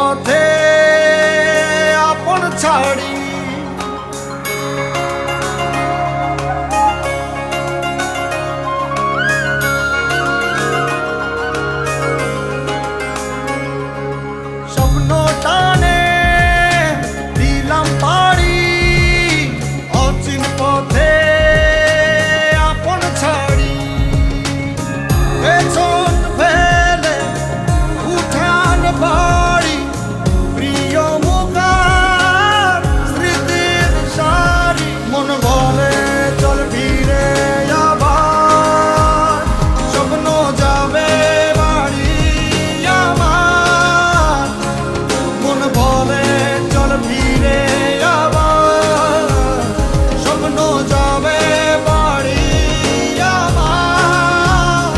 পথে আপন ছাড়ি স্বপ্ন টানে দিলাম পাড়ি অচিন পথে আপন ছাড়ি পেছন ফেলে উঠান বাড়ি প্রিয় মুখার স্মৃতির সারি মন বলে চল ফিরে আবার স্বপ্ন যাবে বাড়ি আমার মন বলে চল ফিরে আবার স্বপ্ন যাবে বাড়ি আমার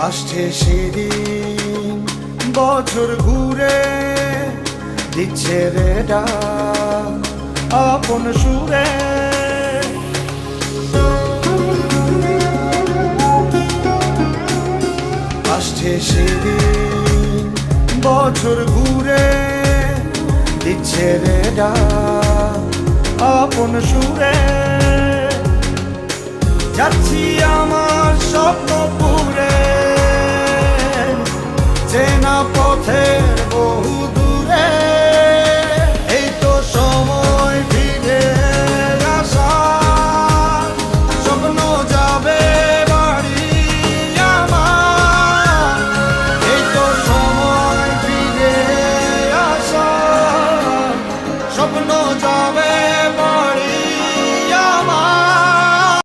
আসছে সেদিন বছর ঘুরে দিচ্ছে রে ডাক আপন সুরে আসছে সেদিন বছর ঘুরে দিচ্ছে রে ডাক আপন সুরে যাচ্ছি আমার স্বপ্ন পুরে চেনা পথের